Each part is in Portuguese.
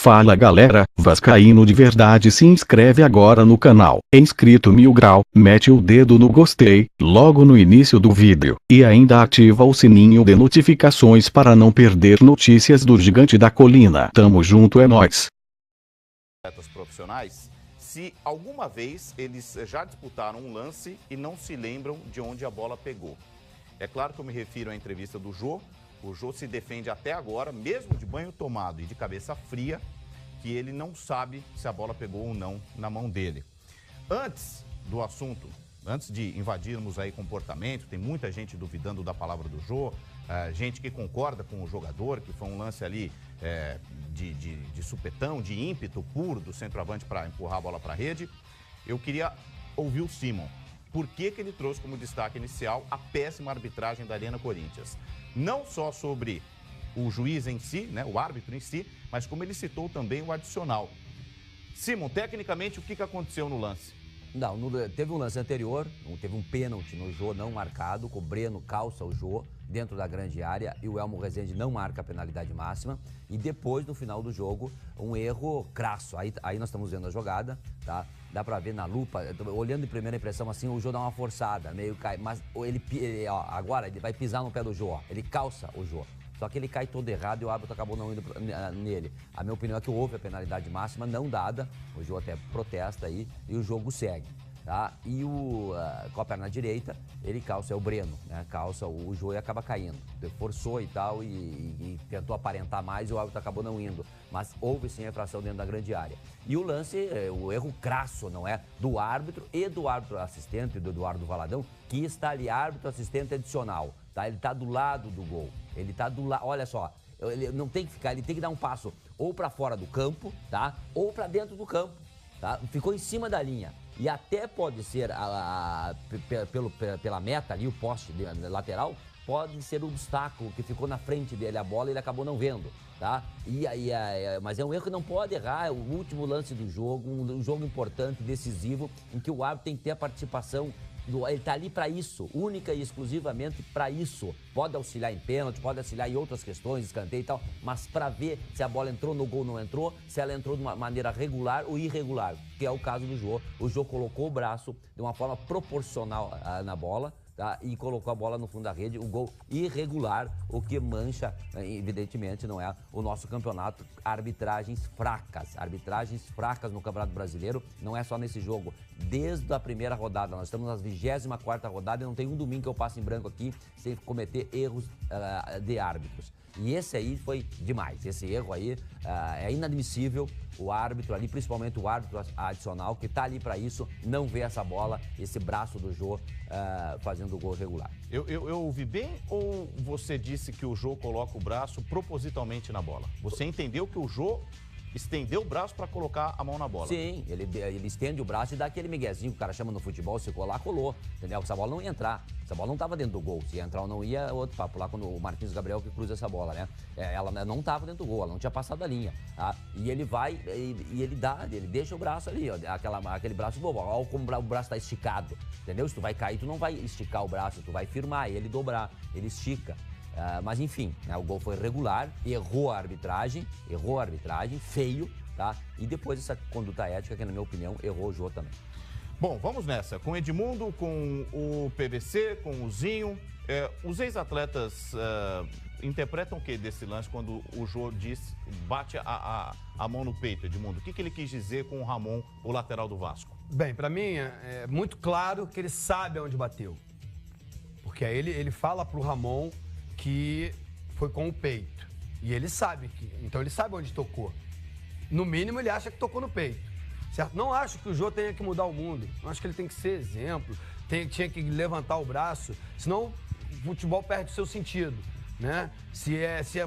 Fala galera, vascaíno de verdade, se inscreve agora no canal, inscrito Mil Grau, mete o dedo no gostei, logo no início do vídeo, e ainda ativa o sininho de notificações para não perder notícias do Gigante da Colina. Tamo junto, é nóis. Atletas profissionais, se alguma vez eles já disputaram um lance e não se lembram de onde a bola pegou. É claro que eu me refiro à entrevista do Jô. O Jô se defende até agora, mesmo de banho tomado e de cabeça fria, que ele não sabe se a bola pegou ou não na mão dele. Antes do assunto, antes de invadirmos aí comportamento, tem muita gente duvidando da palavra do Jô, gente que concorda com o jogador, que foi um lance ali de supetão, de ímpeto puro do centroavante para empurrar a bola para a rede. Eu queria ouvir o Simon. Por que ele trouxe como destaque inicial a péssima arbitragem da Arena Corinthians? Não só sobre o juiz em si, né, o árbitro em si, mas como ele citou também o adicional. Simon, tecnicamente, o que aconteceu no lance? Não, teve um lance anterior, teve um pênalti no Jô não marcado, o Breno calça o Jô dentro da grande área e o Elmo Rezende não marca a penalidade máxima. E depois, no final do jogo, um erro crasso. Aí nós estamos vendo a jogada, tá? Dá pra ver na lupa, olhando de primeira impressão assim, o Jô dá uma forçada, meio cai, mas agora ele vai pisar no pé do Jô, ó, ele calça o Jô. Só que ele cai todo errado e o árbitro acabou não indo nele. A minha opinião é que houve a penalidade máxima não dada, o Jô até protesta aí e o jogo segue, tá? E com a perna direita, ele calça, é o Breno, né? Calça o Jô e acaba caindo. Forçou e tal e tentou aparentar mais e o árbitro acabou não indo. Mas houve sim a infração dentro da grande área. E o lance, o erro crasso, não é? Do árbitro e do árbitro assistente, do Eduardo Valadão, que está ali, árbitro assistente adicional, tá? Ele está do lado do gol. Ele está do lado, olha só, ele não tem que ficar, ele tem que dar um passo ou para fora do campo, tá? Ou para dentro do campo, tá? Ficou em cima da linha. E até pode ser, pela meta ali, o poste lateral, pode ser o obstáculo que ficou na frente dele, a bola, ele acabou não vendo, tá? Mas é um erro que não pode errar, é o último lance do jogo, um jogo importante, decisivo, em que o árbitro tem que ter a participação. Ele tá ali para isso, única e exclusivamente para isso. Pode auxiliar em pênalti, pode auxiliar em outras questões, escanteio e tal, mas para ver se a bola entrou no gol ou não entrou, se ela entrou de uma maneira regular ou irregular, que é o caso do Jô. O Jô colocou o braço de uma forma proporcional na bola, tá? E colocou a bola no fundo da rede, o gol irregular, o que mancha, evidentemente, não é o nosso campeonato, arbitragens fracas no Campeonato Brasileiro, não é só nesse jogo, desde a primeira rodada, nós estamos na 24ª rodada e não tem um domingo que eu passe em branco aqui sem cometer erros de árbitros. E esse aí foi demais, esse erro aí é inadmissível, o árbitro ali, principalmente o árbitro adicional, que tá ali para isso, não vê essa bola, esse braço do Jô fazendo o gol regular. Eu ouvi bem ou você disse que o Jô coloca o braço propositalmente na bola? Você entendeu que o Jô estendeu o braço para colocar a mão na bola? Sim, ele estende o braço e dá aquele miguezinho que o cara chama no futebol, se colar, colou, entendeu? Essa bola não ia entrar, essa bola não estava dentro do gol, se ia entrar ou não ia, outro papo, lá quando o Marquinhos Gabriel que cruza essa bola, né? Ela não estava dentro do gol, ela não tinha passado a linha, tá? E ele vai, e ele deixa o braço ali, ó, aquele braço bobo, ó, como o braço está esticado, entendeu? Se tu vai cair, tu não vai esticar o braço, tu vai firmar, ele dobrar, ele estica. Mas enfim, né, o gol foi regular, errou a arbitragem, feio, tá? E depois essa conduta ética, que na minha opinião, errou o Jô também. Bom, vamos nessa, com o Edmundo, com o PVC, com o Zinho. Os ex-atletas interpretam o que desse lance quando o Jô bate a mão no peito, Edmundo? O que ele quis dizer com o Ramon, o lateral do Vasco? Bem, pra mim é muito claro que ele sabe aonde bateu. Porque aí ele fala pro Ramon que foi com o peito. E ele sabe então ele sabe onde tocou. No mínimo, ele acha que tocou no peito, certo? Não acho que o Jô tenha que mudar o mundo. Não acho que ele tem que ser exemplo, tinha que levantar o braço, senão o futebol perde o seu sentido, né? Se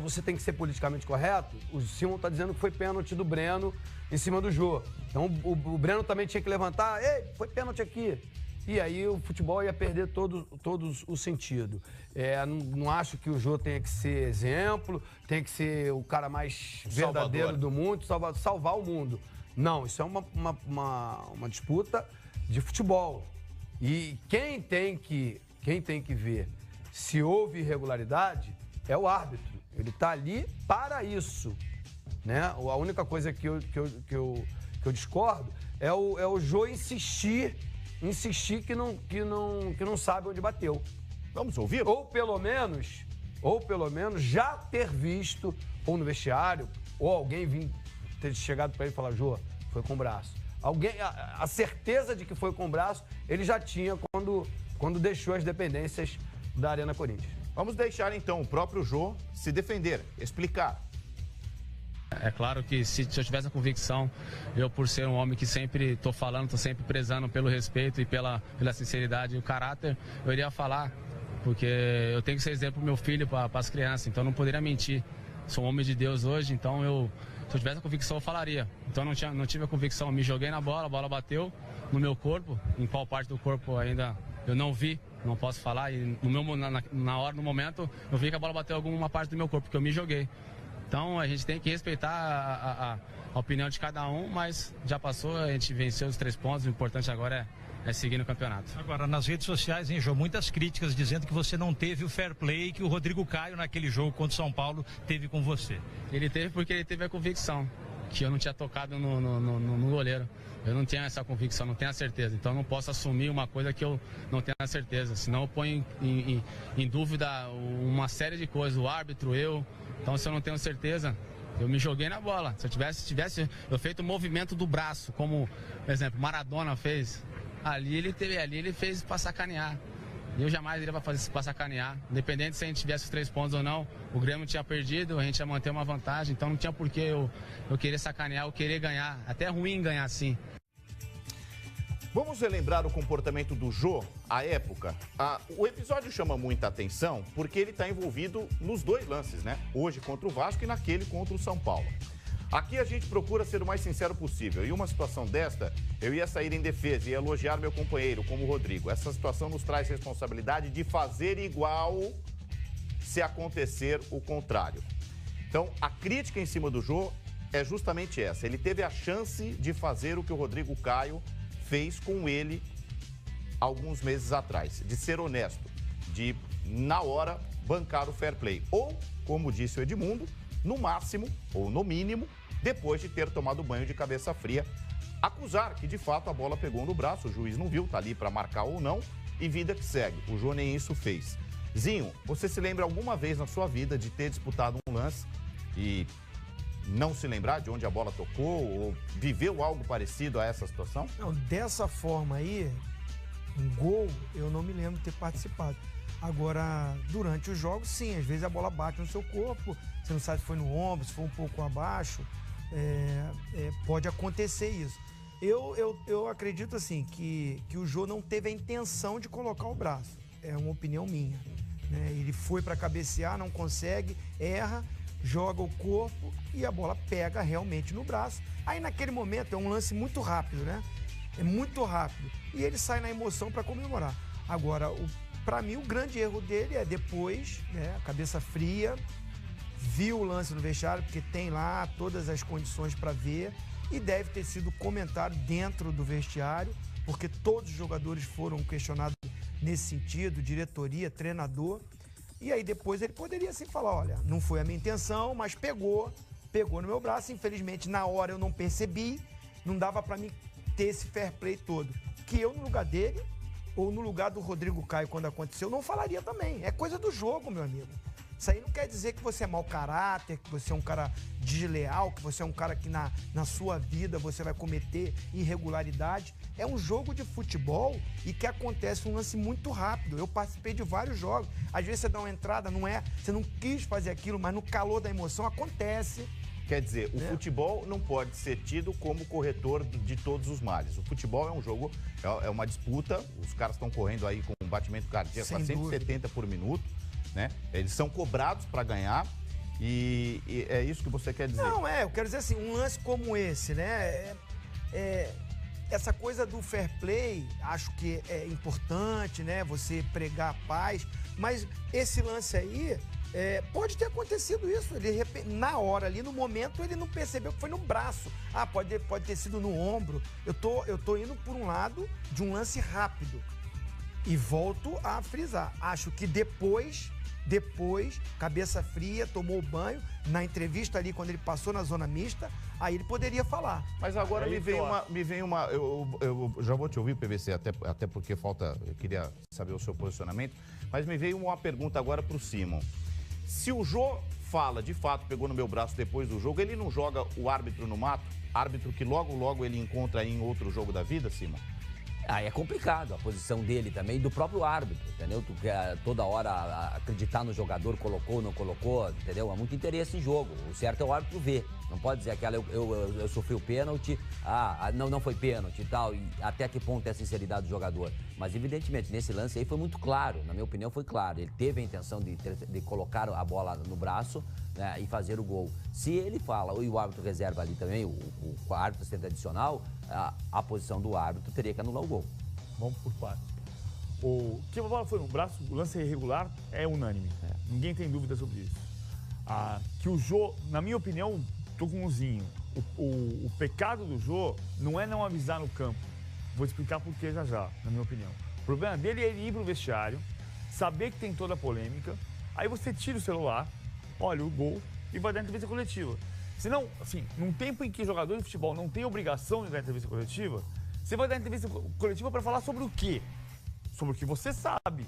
você tem que ser politicamente correto, o Simon tá dizendo que foi pênalti do Breno em cima do Jô. Então, o Breno também tinha que levantar, ei, foi pênalti aqui. E aí o futebol ia perder todo o sentido. Não acho que o Jô tenha que ser exemplo, tem que ser o cara mais verdadeiro do mundo, salvar o mundo. Não, isso é uma disputa de futebol. E quem tem que ver se houve irregularidade é o árbitro. Ele está ali para isso. né? A única coisa que eu discordo é o Jô insistir que não sabe onde bateu. Vamos ouvir? Ou pelo menos já ter visto, ou no vestiário, ou alguém ter chegado para ele e falar, Jô, foi com o braço. A certeza de que foi com o braço, ele já tinha quando deixou as dependências da Arena Corinthians. Vamos deixar então o próprio Jô se defender, explicar. É claro que se eu tivesse a convicção, eu por ser um homem que sempre estou falando, estou sempre prezando pelo respeito e pela sinceridade e o caráter, eu iria falar, porque eu tenho que ser exemplo para o meu filho, para as crianças, então eu não poderia mentir. Sou um homem de Deus hoje, então se eu tivesse a convicção eu falaria. Então não tive a convicção, me joguei na bola, a bola bateu no meu corpo, em qual parte do corpo ainda eu não vi, não posso falar, e no momento eu vi que a bola bateu em alguma parte do meu corpo, porque eu me joguei. Então a gente tem que respeitar a opinião de cada um, mas já passou, a gente venceu os 3 pontos, o importante agora é seguir no campeonato. Agora, nas redes sociais, hein, Jô, muitas críticas dizendo que você não teve o fair play que o Rodrigo Caio naquele jogo contra o São Paulo teve com você. Ele teve porque ele teve a convicção que eu não tinha tocado no goleiro. Eu não tenho essa convicção, não tenho a certeza. Então eu não posso assumir uma coisa que eu não tenho a certeza. Senão eu ponho em dúvida uma série de coisas, o árbitro, eu. Então se eu não tenho certeza, eu me joguei na bola. Se eu tivesse eu feito o movimento do braço, como, por exemplo, Maradona fez, ali ele fez para sacanear. Eu jamais iria fazer para sacanear. Independente se a gente tivesse os 3 pontos ou não, o Grêmio tinha perdido, a gente ia manter uma vantagem, então não tinha por que eu querer sacanear, eu querer ganhar. Até é ruim ganhar assim. Vamos relembrar o comportamento do Jô à época. O episódio chama muita atenção porque ele está envolvido nos 2 lances, né? Hoje contra o Vasco e naquele contra o São Paulo. Aqui a gente procura ser o mais sincero possível. E uma situação desta, eu ia sair em defesa e elogiar meu companheiro, como o Rodrigo. Essa situação nos traz responsabilidade de fazer igual se acontecer o contrário. Então, a crítica em cima do Jô é justamente essa. Ele teve a chance de fazer o que o Rodrigo Caio fez com ele alguns meses atrás, de ser honesto, de, na hora, bancar o fair play. Ou, como disse o Edmundo, no máximo, ou no mínimo, depois de ter tomado banho de cabeça fria, acusar que, de fato, a bola pegou no braço, o juiz não viu, tá ali para marcar ou não, e vida que segue. O Jô nem isso fez. Zinho, você se lembra alguma vez na sua vida de ter disputado um lance e não se lembrar de onde a bola tocou ou viveu algo parecido a essa situação? Não, dessa forma aí, um gol, eu não me lembro de ter participado. Agora, durante os jogos, sim, às vezes a bola bate no seu corpo, você não sabe se foi no ombro, se foi um pouco abaixo, pode acontecer isso. Eu acredito assim que o Jô não teve a intenção de colocar o braço, é uma opinião minha, né? Ele foi para cabecear, não consegue, erra, joga o corpo e a bola pega realmente no braço. Aí naquele momento é um lance muito rápido, né? É muito rápido. E ele sai na emoção para comemorar. Agora, para mim, o grande erro dele é depois, né, a cabeça fria, viu o lance no vestiário, porque tem lá todas as condições para ver, e deve ter sido comentado dentro do vestiário, porque todos os jogadores foram questionados nesse sentido, diretoria, treinador. E aí depois ele poderia assim falar, olha, não foi a minha intenção, mas pegou no meu braço, infelizmente na hora eu não percebi, não dava para mim ter esse fair play todo. Que eu no lugar dele, ou no lugar do Rodrigo Caio quando aconteceu, não falaria também. É coisa do jogo, meu amigo. Isso aí não quer dizer que você é mau caráter, que você é um cara desleal, que você é um cara que na sua vida você vai cometer irregularidade. É um jogo de futebol e que acontece um lance muito rápido. Eu participei de vários jogos. Às vezes você dá uma entrada, você não quis fazer aquilo, mas no calor da emoção acontece. Quer dizer, o futebol não pode ser tido como corretor de todos os males. O futebol é um jogo, é uma disputa, os caras estão correndo aí com um batimento cardíaco a 170 por minuto, né? Eles são cobrados para ganhar e é isso que você quer dizer? Não, eu quero dizer assim, um lance como esse, né? Essa coisa do fair play, acho que é importante, né? Você pregar a paz, mas esse lance aí, pode ter acontecido isso. Ele, na hora ali, no momento, ele não percebeu que foi no braço. Ah, pode ter sido no ombro. Eu tô indo por um lado de um lance rápido. E volto a frisar. Acho que depois, cabeça fria, tomou banho, na entrevista ali, quando ele passou na zona mista, aí ele poderia falar. Mas agora me vem uma. Eu já vou te ouvir, PVC, até porque eu queria saber o seu posicionamento, mas me veio uma pergunta agora pro Simon. Se o Jô fala, de fato, pegou no meu braço depois do jogo, ele não joga o árbitro no mato? Árbitro que logo ele encontra aí em outro jogo da vida, Simon? Aí é complicado a posição dele também e do próprio árbitro, entendeu? Tu quer toda hora acreditar no jogador, colocou, não colocou, entendeu? Há muito interesse em jogo. O certo é o árbitro ver. Não pode dizer aquela, eu sofri o pênalti, não foi pênalti e tal, e até que ponto é a sinceridade do jogador. Mas, evidentemente, nesse lance aí foi muito claro, na minha opinião foi claro. Ele teve a intenção de colocar a bola no braço, né, e fazer o gol. Se ele fala, e o árbitro reserva ali também, o árbitro assistente adicional, a posição do árbitro teria que anular o gol. Vamos por partes. Que a bola foi no braço, o lance irregular é unânime. Ninguém tem dúvida sobre isso. Que o Jô, na minha opinião, tô com um zinho. O pecado do Jô não é não avisar no campo. Vou explicar por que já, na minha opinião. O problema dele é ele ir pro vestiário, saber que tem toda a polêmica, aí você tira o celular, olha o gol e vai dar entrevista coletiva. Senão, assim, num tempo em que jogador de futebol não tem obrigação de dar entrevista coletiva, você vai dar entrevista coletiva para falar sobre o quê? Sobre o que você sabe.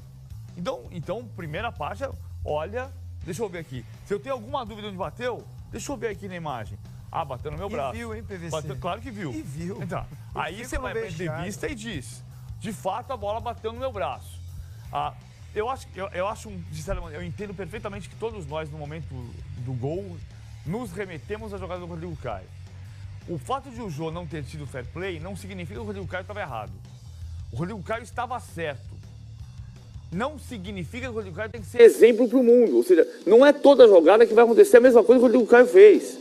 Então, primeira parte, olha, deixa eu ver aqui. Se eu tenho alguma dúvida onde bateu, deixa eu ver aqui na imagem. Bateu no meu braço. E viu, hein, PVC? Bateu, claro que viu. E viu. Então, aí você vai pra entrevista e diz, de fato a bola bateu no meu braço. Eu entendo perfeitamente que todos nós, no momento do gol, nos remetemos à jogada do Rodrigo Caio. O fato de o Jô não ter tido fair play não significa que o Rodrigo Caio estava errado. O Rodrigo Caio estava certo. Não significa que o Rodrigo Caio tem que ser exemplo para o mundo. Ou seja, não é toda jogada que vai acontecer a mesma coisa que o Rodrigo Caio fez.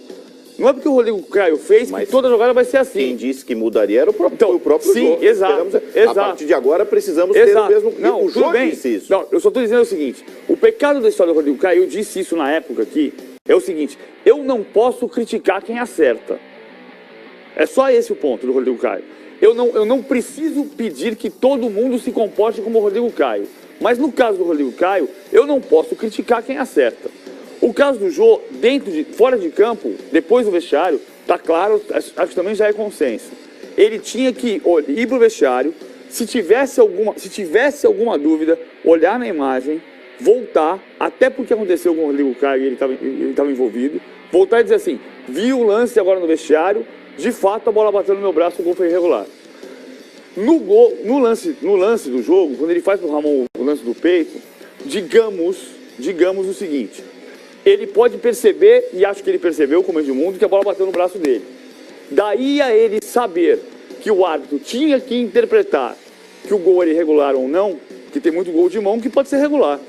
Não é porque o Rodrigo Caio fez que toda jogada vai ser assim. Quem disse que mudaria era o próprio Jô. Sim, exato. A partir de agora precisamos ter o mesmo... Não, o Jô disse isso. Não, eu só estou dizendo o seguinte. O pecado da história do Rodrigo Caio, eu disse isso na época aqui, é o seguinte. Eu não posso criticar quem acerta. É só esse o ponto do Rodrigo Caio. Eu não preciso pedir que todo mundo se comporte como o Rodrigo Caio. Mas no caso do Rodrigo Caio, eu não posso criticar quem acerta. O caso do Jô, fora de campo, depois do vestiário, tá claro, acho que também já é consenso. Ele tinha que ir pro vestiário, se tivesse alguma dúvida, olhar na imagem, voltar, até porque aconteceu com o Rodrigo Caio e ele estava envolvido, voltar e dizer assim, vi o lance agora no vestiário, de fato a bola bateu no meu braço, o gol foi irregular. No lance do jogo, quando ele faz pro Ramon o lance do peito, digamos o seguinte, ele pode perceber, e acho que ele percebeu, como Edmundo, que a bola bateu no braço dele. Daí a ele saber que o árbitro tinha que interpretar que o gol era irregular ou não, que tem muito gol de mão que pode ser regular.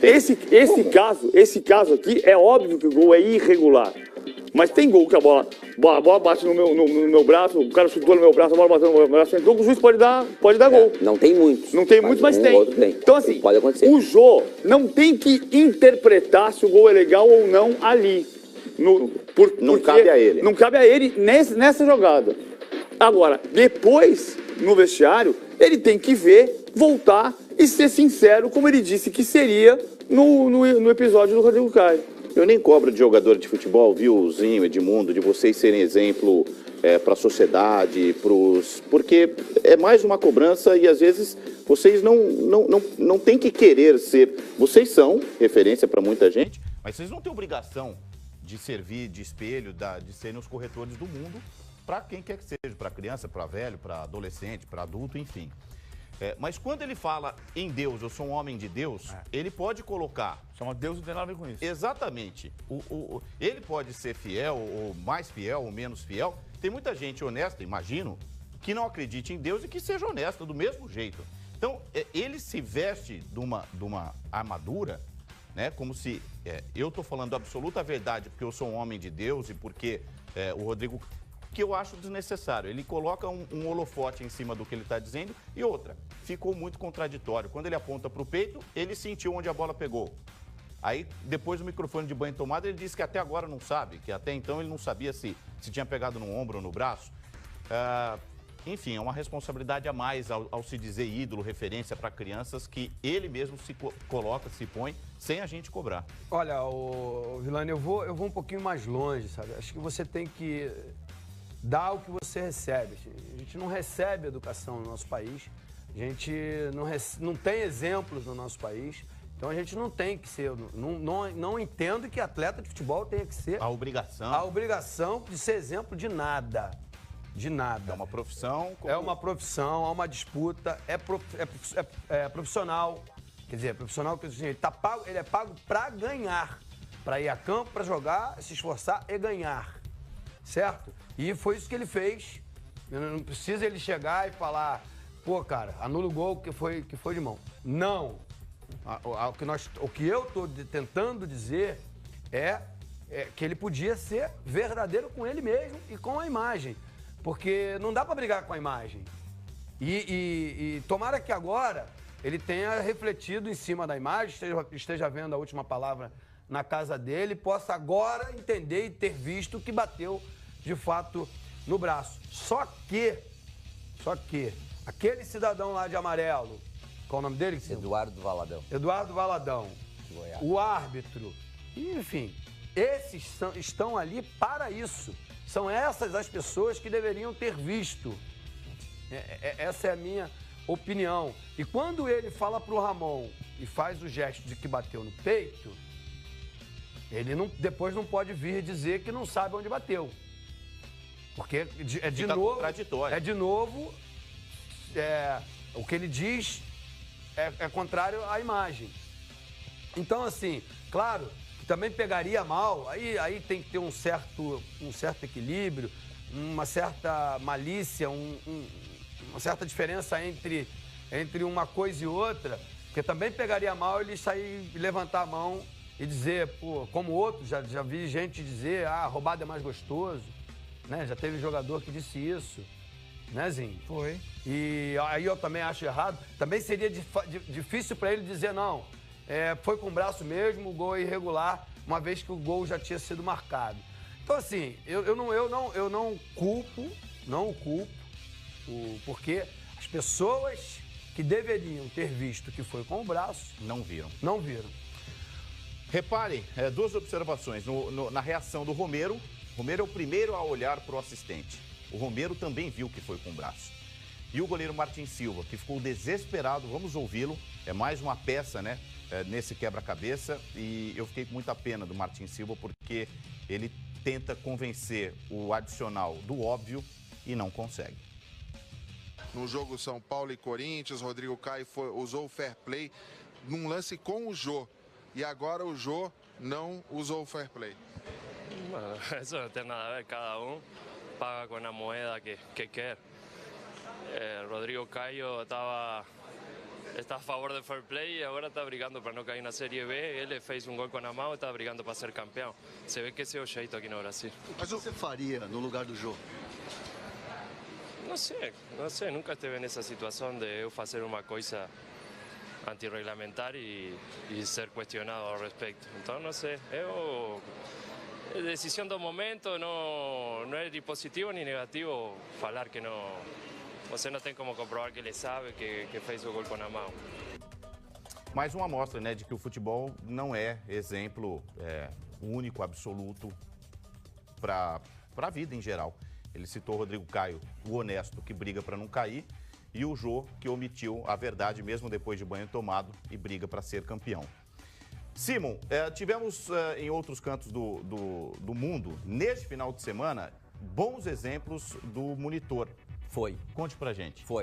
Esse caso aqui, é óbvio que o gol é irregular. Mas tem gol que a bola bate no meu braço, o cara chutou no meu braço, a bola bateu no meu braço, então o juiz pode dar gol. Não tem muitos. Não tem muitos, mas tem. Então assim, pode acontecer. O Jô não tem que interpretar se o gol é legal ou não ali. Não cabe a ele. Não cabe a ele nessa jogada. Agora, depois, no vestiário, ele tem que ver, voltar e ser sincero, como ele disse que seria no episódio do Rodrigo Caio. Eu nem cobro de jogador de futebol, viu, Zinho, Edmundo, de vocês serem exemplo para a sociedade, porque é mais uma cobrança e às vezes vocês não têm que querer ser. Vocês são referência para muita gente, mas vocês não têm obrigação de servir de espelho, de serem os corretores do mundo para quem quer que seja, para criança, para velho, para adolescente, para adulto, enfim. Mas quando ele fala em Deus, eu sou um homem de Deus, ele pode colocar... Chama Deus, não tem nada a ver com isso. Exatamente. Ele pode ser fiel, ou mais fiel, ou menos fiel. Tem muita gente honesta, imagino, que não acredite em Deus e que seja honesta do mesmo jeito. Então, ele se veste de uma armadura, né, como se eu estou falando a absoluta verdade porque eu sou um homem de Deus e porque o Rodrigo... que eu acho desnecessário. Ele coloca um holofote em cima do que ele está dizendo e outra, ficou muito contraditório. Quando ele aponta para o peito, ele sentiu onde a bola pegou. Aí, depois do microfone de banho tomado, ele disse que até agora não sabe, que até então ele não sabia se tinha pegado no ombro ou no braço. enfim, é uma responsabilidade a mais ao se dizer ídolo, referência para crianças, que ele mesmo se coloca, se põe, sem a gente cobrar. Olha, Vilani, eu vou um pouquinho mais longe, sabe? Acho que você tem que dar o que você recebe. A gente não recebe educação no nosso país, a gente não tem exemplos no nosso país, então a gente não tem que ser, não entendo que atleta de futebol tenha que ser... A obrigação. A obrigação de ser exemplo de nada. De nada. É uma profissão. É uma profissão, há uma disputa, é profissional. Quer dizer, profissional que assim, ele é pago para ganhar, para ir a campo, para jogar, se esforçar e ganhar. Certo? E foi isso que ele fez. Não precisa ele chegar e falar, pô, cara, anula o gol que foi de mão. Não. O que eu estou tentando dizer é que ele podia ser verdadeiro com ele mesmo e com a imagem. Porque não dá para brigar com a imagem. E tomara que agora ele tenha refletido em cima da imagem, esteja vendo a última palavra na casa dele, possa agora entender e ter visto que bateu, de fato, no braço. Só que, aquele cidadão lá de amarelo, qual o nome dele? Eduardo Valadão. Eduardo Valadão. O árbitro. Enfim, esses estão ali para isso. São essas as pessoas que deveriam ter visto. Essa é a minha opinião. E quando ele fala pro Ramon e faz o gesto de que bateu no peito, ele depois não pode vir dizer que não sabe onde bateu. Porque o que ele diz é contrário à imagem. Então, assim, claro... também pegaria mal, aí tem que ter um certo equilíbrio, uma certa malícia, uma certa diferença entre uma coisa e outra, porque também pegaria mal ele sair, levantar a mão e dizer, pô, como outros, já vi gente dizer, roubado é mais gostoso, né? Já teve jogador que disse isso, né, Zinho? Foi. E aí eu também acho errado, também seria difícil para ele dizer não. Foi com o braço mesmo, o gol é irregular, uma vez que o gol já tinha sido marcado. Então, assim, eu não culpo, porque as pessoas que deveriam ter visto que foi com o braço... Não viram. Não viram. Reparem, duas observações. Na reação do Romero, Romero é o primeiro a olhar para o assistente. O Romero também viu que foi com o braço. E o goleiro Martin Silva, que ficou desesperado, vamos ouvi-lo, é mais uma peça, né? Nesse quebra-cabeça, e eu fiquei com muita pena do Martin Silva porque ele tenta convencer o adicional do óbvio e não consegue. No jogo São Paulo e Corinthians, Rodrigo Caio usou o fair play num lance com o Jô, e agora o Jô não usou o fair play. Bueno, eso no tem nada a ver, cada paga com a moeda que quer. Rodrigo Caio está a favor do fair play e agora está brigando para não cair na Série B. Ele fez um gol com a mão e está brigando para ser campeão. Se vê que esse é o jeito aqui no Brasil. Mas o que você faria no lugar do Jô? Não sei, nunca esteve nessa situação de eu fazer uma coisa antirregulamentar e ser questionado ao respeito. Então, não sei, é decisão do momento, não é de positivo nem negativo falar que não... Você não tem como comprovar que ele sabe que fez o gol com a mão. Mais uma amostra, né, de que o futebol não é exemplo único, absoluto para a vida em geral. Ele citou o Rodrigo Caio, o honesto, que briga para não cair, e o Jô, que omitiu a verdade mesmo depois de banho tomado e briga para ser campeão. Simon, tivemos em outros cantos do mundo, neste final de semana, bons exemplos do monitor. Foi. Conte pra gente. Foi.